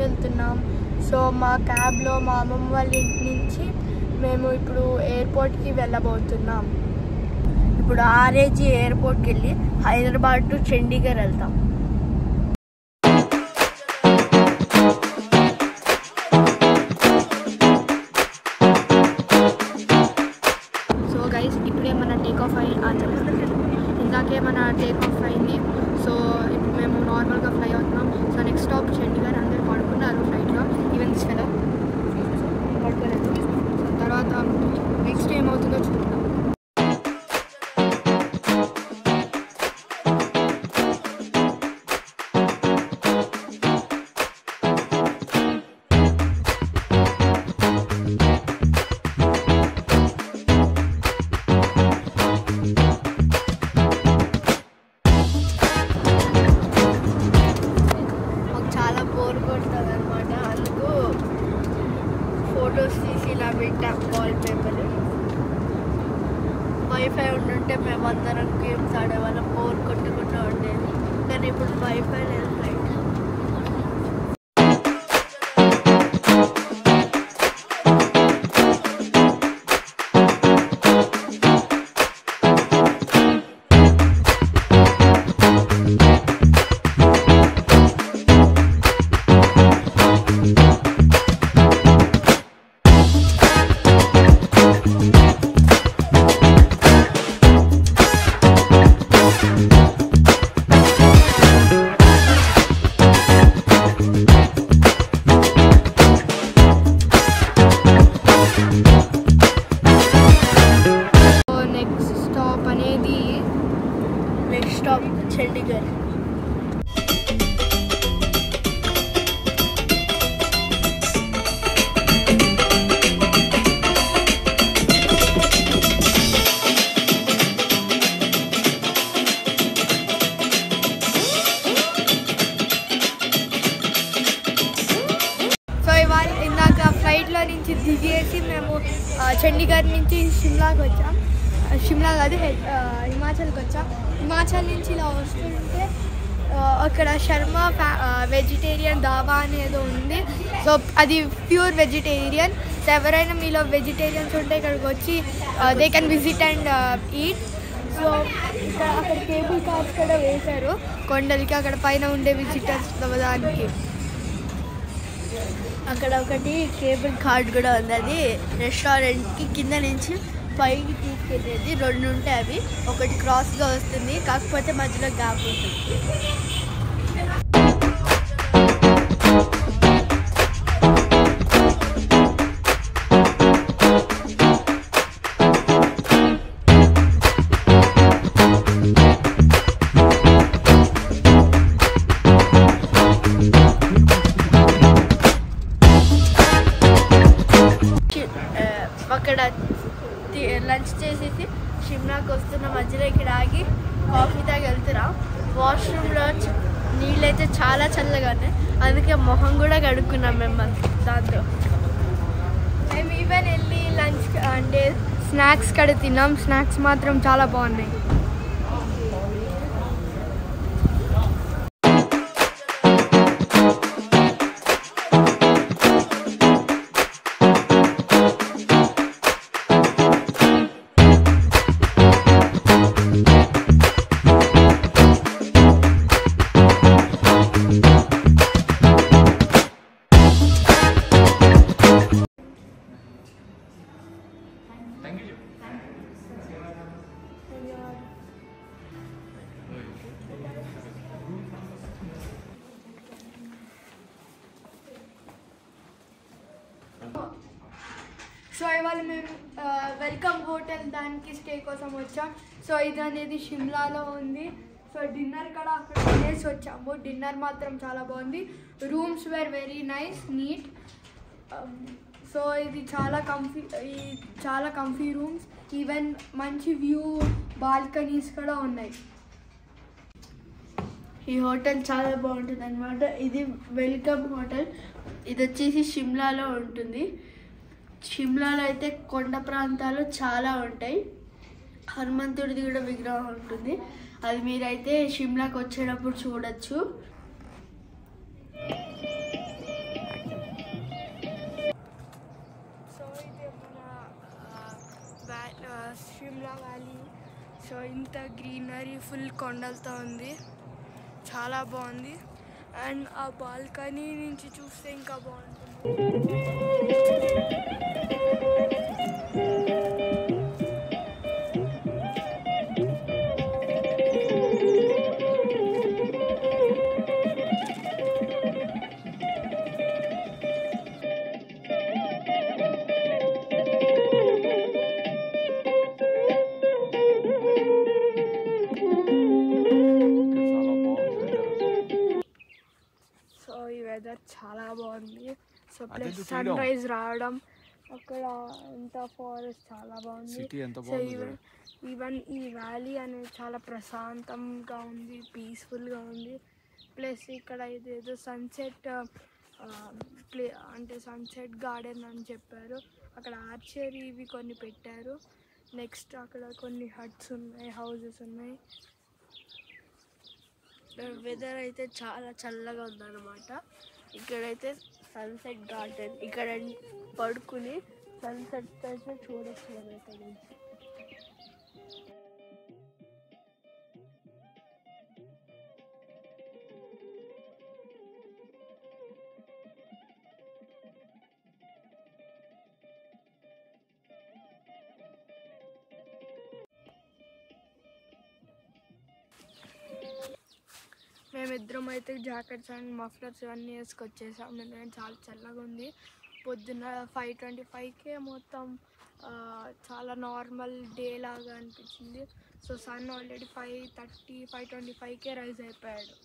వెళ్తున్నాం. సో మా క్యాబ్లో మా అమ్మమ్మ వాళ్ళ ఇంటి నుంచి మేము ఇప్పుడు ఎయిర్పోర్ట్కి వెళ్ళబోతున్నాం. ఇప్పుడు ఆర్ఏజీ ఎయిర్పోర్ట్కి వెళ్ళి హైదరాబాద్ టు చండీగఢ్ వెళ్తాం. సో గైస్ ఇప్పుడే మన టేక్ ఆఫ్ ఇందాకే మన టేక్ ఆఫ్ అయింది. సో ఇప్పుడు మేము నార్మల్గా ఫ్లై అవుతున్నాం. So next stop Chandigarh. అందరూ పడుకున్నారు ఫ్లైట్లో, ఈవెన్ దిస్ ఫెలో పడుకోలేదు. సో తర్వాత నెక్స్ట్ ఏమవుతుందో చూద్దాం. ఫొటోస్ తీసి ఇలా పెట్టాం వాల్ పేపర్. వైఫై ఉండుంటే మేమందరం గేమ్స్ ఆడేవాళ్ళం, బోర్ కొట్టకుండా ఉండేది. కానీ ఇప్పుడు వైఫై లేదు ఫ్లైట్. స్టాప్ చండీగఢ్. సో ఇవాళ ఇందాక ఫ్లైట్లో నుంచి దిగేసి మేము చండీగఢ్ నుంచి షిమ్లాకి వచ్చాం. షిమ్లా కాదు, హిమాచల్కి వచ్చాం. హిమాచల్ నుంచి ఇలా వస్తుంటే అక్కడ శర్మ వెజిటేరియన్ దాబా అనేదో ఉంది. సో అది ప్యూర్ వెజిటేరియన్. సో ఎవరైనా మీలో వెజిటేరియన్స్ ఉంటే ఇక్కడికి వచ్చి they can visit and eat. So ఇక్కడ అక్కడ కేబుల్ కార్స్ కూడా వేశారు కొండలకి, అక్కడ పైన ఉండే విజిటర్స్ దానికి. అక్కడ ఒకటి కేబుల్ కార్డ్ కూడా ఉంది, అది రెస్టారెంట్కి కింద నుంచి పైకి తీసుకెళ్ళేది. 2 ఉంటాయి, అవి ఒకటి క్రాస్గా వస్తుంది, కాకపోతే మధ్యలో గ్యాప్ ఉంటుంది. అక్కడ లంచ్ చేసేసి షిమ్లాకి వస్తున్న మధ్యలో ఇక్కడ ఆగి కాఫీ తాగి వెళ్తున్నాం. వాష్రూమ్లో నీళ్ళైతే చాలా చల్లగా ఉన్నాయి, అందుకే మొహం కూడా కడుక్కున్నాం మేము దాంతో. మేము ఈవెన్ వెళ్ళి లంచ్ అంటే స్నాక్స్ కూడా తిన్నాం. స్నాక్స్ మాత్రం చాలా బాగున్నాయి. సో ఇవాళ మేము వెల్కమ్ హోటల్ దానికి స్టే కోసం వచ్చాం. సో ఇది అనేది షిమ్లాలో ఉంది. సో డిన్నర్ కూడా అక్కడ తినేసి వచ్చాము. డిన్నర్ మాత్రం చాలా బాగుంది. Rooms were very nice, neat. So ఇది చాలా కంఫీ రూమ్స్. ఈవెన్ మంచి వ్యూ బాల్కనీస్ కూడా ఉన్నాయి. ఈ హోటల్ చాలా బాగుంటుంది అన్నమాట. ఇది వెల్కమ్ హోటల్. ఇది వచ్చేసి షిమ్లాలో ఉంటుంది. షిమ్లాలో అయితే కొండ ప్రాంతాలు చాలా ఉంటాయి. హనుమంతుడిది కూడా విగ్రహం ఉంటుంది, అది మీరైతే షిమ్లాకి వచ్చేటప్పుడు చూడొచ్చు. సో ఇంత గ్రీనరీ ఫుల్ కొండలతో ఉంది, చాలా బాగుంది. అండ్ ఆ బాల్కనీ నుంచి చూస్తే ఇంకా బాగుంటుంది. వెదర్ చాలా బాగుంది. సో ప్లస్ సన్ రైజ్ రావడం, అక్కడ అంత ఫారెస్ట్ చాలా బాగుంది. సో ఈవెన్ ఈ వ్యాలీ అనేది చాలా ప్రశాంతంగా ఉంది, పీస్ఫుల్గా ఉంది. ప్లస్ ఇక్కడ ఇదేదో సన్సెట్ అంటే సన్సెట్ గార్డెన్ అని చెప్పారు. అక్కడ ఆర్చరీ ఇవి కొన్ని పెట్టారు. నెక్స్ట్ అక్కడ కొన్ని హట్స్ ఉన్నాయి, హౌసెస్ ఉన్నాయి. వెదర్ అయితే చాలా చల్లగా ఉందన్నమాట. ఇక్కడైతే సన్సెట్ గార్డెన్, ఇక్కడ పడుకుని సన్సెట్ అయితే చూడొచ్చు ఇక్కడ నుంచి. మేమిద్దరం అయితే జాకెట్స్ అండ్ మఫ్లర్స్ ఇవన్నీ వేసుకొచ్చేసాం. ఎందుకంటే చాలా చల్లగా ఉంది. పొద్దున్న 5:25కే మొత్తం చాలా నార్మల్ డే లాగా అనిపించింది. సో సన్ ఆల్రెడీ 5:30, 5:25కే రైజ్ అయిపోయాడు.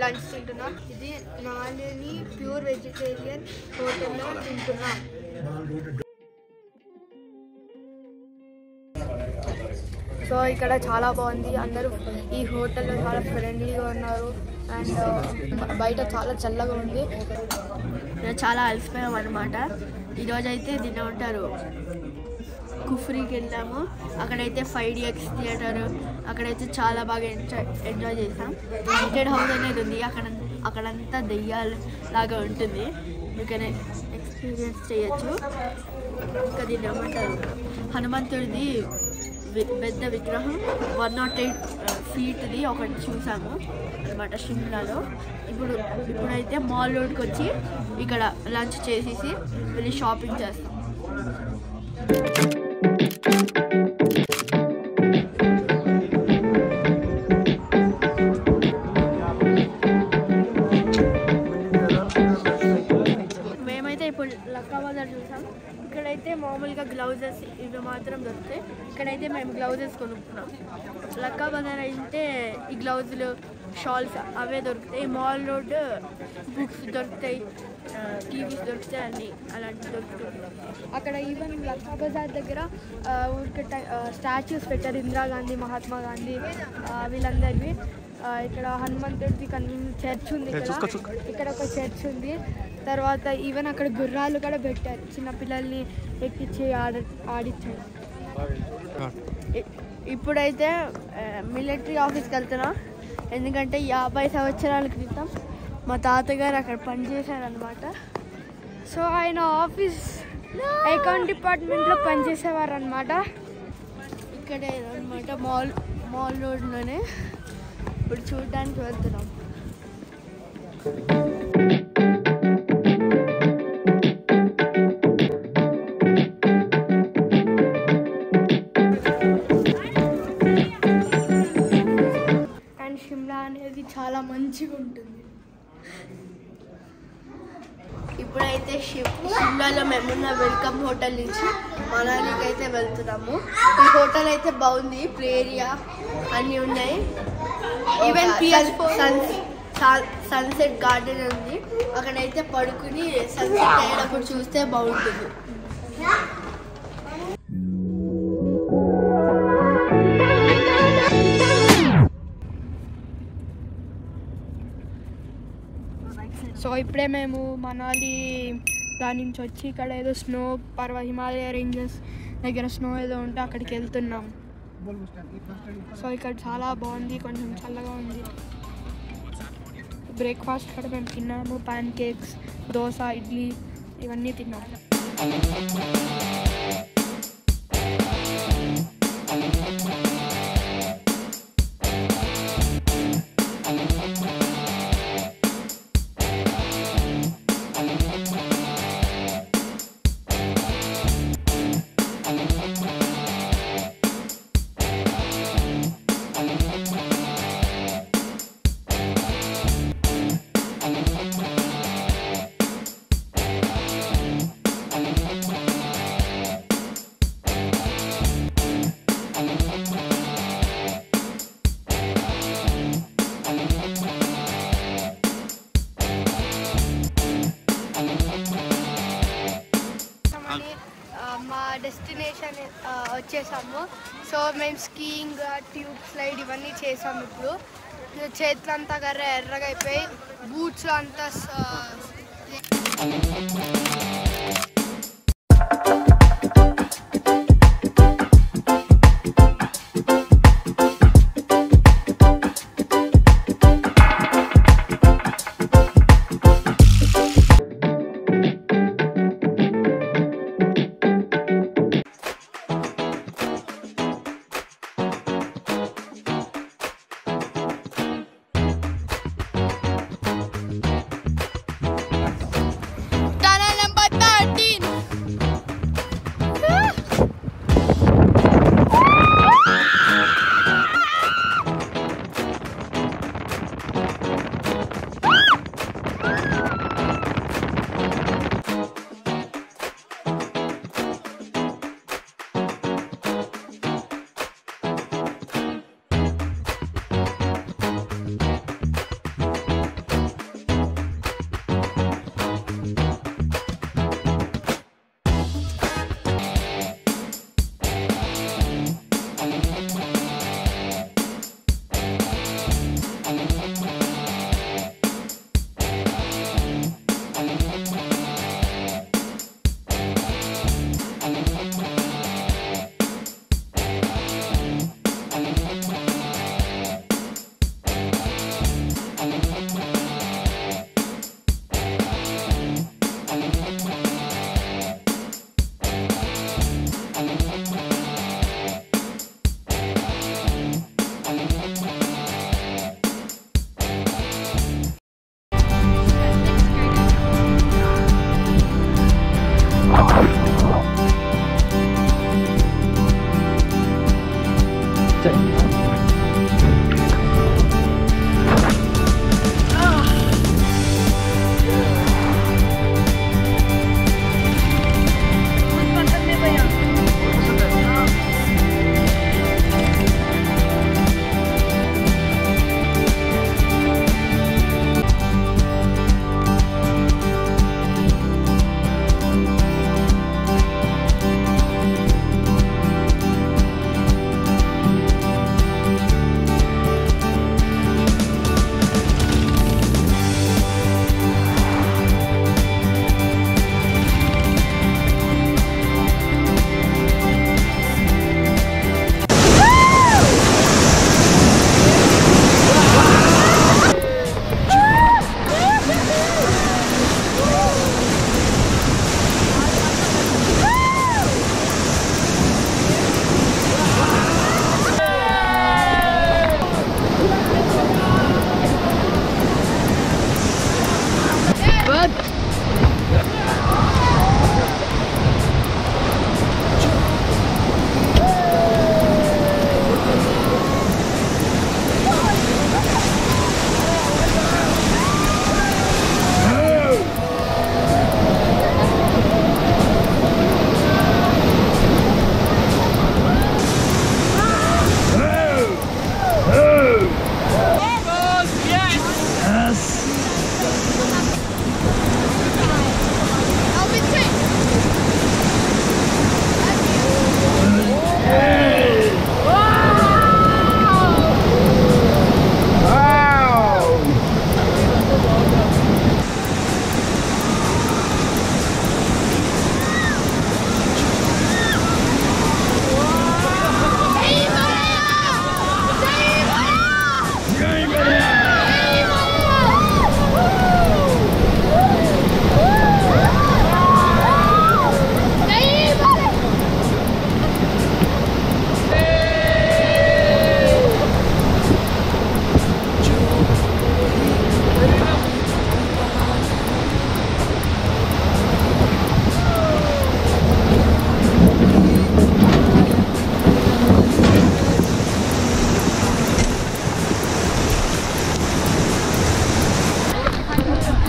లంచ్ తింటున్నాం. ఇది నాలిని ప్యూర్ వెజిటేరియన్ హోటల్లో తింటున్నాం. సో ఇక్కడ చాలా బాగుంది. అందరూ ఈ హోటల్లో చాలా ఫ్రెండ్లీగా ఉన్నారు. అండ్ బయట చాలా చల్లగా ఉంది. చాలా అలసిపోయాం అనమాట. ఈరోజు అయితే దీన్ని ఉంటారు కుఫ్రీకి వెళ్ళాము. అక్కడైతే 5DX థియేటర్, అక్కడైతే చాలా బాగా ఎంజాయ్ చేసాం. హంటెడ్ హౌస్ అనేది ఉంది, అక్కడంతా దెయ్యాలు లాగా ఉంటుంది, అందుకనే ఎక్స్పీరియన్స్ చేయొచ్చు. ఇంకా దీన్ని ఏమంటారు హనుమంతుడిది పెద్ద విగ్రహం 108 ఫీట్ది ఒకటి చూసాము అనమాట షిమ్లాలో. ఇప్పుడైతే మాల్ రోడ్కి వచ్చి ఇక్కడ లంచ్ చేసేసి వెళ్ళి షాపింగ్ చేస్తాం. మేమైతే ఇప్పుడు లక్కా బజార్ చూసాం. ఇక్కడైతే మామూలుగా గ్లౌజెస్ ఇవి మాత్రం దొరుకుతాయి. ఇక్కడైతే మేము గ్లౌజెస్ కొనుక్కున్నాం. లక్కా బజార్ అయితే ఈ గ్లౌజులు, షాల్స్ అవే దొరుకుతాయి. మాల్ రోడ్ బుక్స్ దొరుకుతాయి, టీవీస్ దొరుకుతాయి, అన్నీ అలాంటివి దొరుకుతాయి. అక్కడ ఈవెన్ లక్కా బజార్ దగ్గర ఊరికే స్టాచ్యూస్ పెట్టారు, ఇందిరాగాంధీ, మహాత్మా గాంధీ వీళ్ళందరివి. ఇక్కడ హనుమంతుడిది చర్చ్ ఉంది, ఇక్కడ ఒక చర్చ్ ఉంది. తర్వాత ఈవెన్ అక్కడ గుర్రాలు కూడా పెట్టారు, చిన్నపిల్లల్ని ఎక్కించి ఆడించారు. ఇప్పుడైతే మిలిటరీ ఆఫీస్కి వెళ్తున్నాం. ఎందుకంటే 50 సంవత్సరాల క్రితం మా తాతగారు అక్కడ పనిచేశారనమాట. సో ఆయన ఆఫీస్ అకౌంట్ డిపార్ట్మెంట్లో పనిచేసేవారు అనమాట. ఇక్కడే అనమాట మాల్ రోడ్లోనే. ఇప్పుడు చూడడానికి వెళ్తున్నాం. అండ్ షిమ్లా అనేది చాలా మంచిగా ఉంటుంది. ఇప్పుడైతే షిమ్లాలో మేమున్న వెల్కమ్ హోటల్ నుంచి మనాలికి అయితే వెళ్తున్నాము. ఈ హోటల్ అయితే బాగుంది, ప్లే ఏరియా అన్నీ ఉన్నాయి. ఈవెన్ సన్సెట్ గార్డెన్ ఉంది, అక్కడైతే పడుకుని సన్సెట్ అయ్యేటప్పుడు చూస్తే బాగుంటుంది. సో ఇప్పుడే మేము మనాలి దాని నుంచి వచ్చి ఇక్కడ ఏదో స్నో హిమాలయ రేంజెస్ దగ్గర స్నో ఏదో ఉంటే అక్కడికి వెళ్తున్నాం. సో ఇక్కడ చాలా బాగుంది, కొంచెం చల్లగా ఉంది. బ్రేక్ఫాస్ట్ కూడా మేము తిన్నాము, ప్యాన్ కేక్స్, దోశ, ఇడ్లీ ఇవన్నీ తిన్నాము. మా డెస్టినేషన్ వచ్చేసాము. సో మేము స్కీయింగ్, ట్యూబ్ స్లైడ్ ఇవన్నీ చేసాము. ఇప్పుడు చేతులంతా ఎర్రగా అయిపోయి బూట్స్ అంతా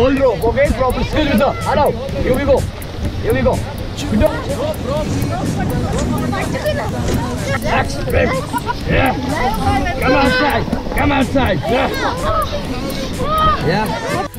whole rope, okay? Proper skill with her. Hello. Here we go. Here we go. Relax, babe. Yeah. Come outside. Come outside. Yeah. Yeah.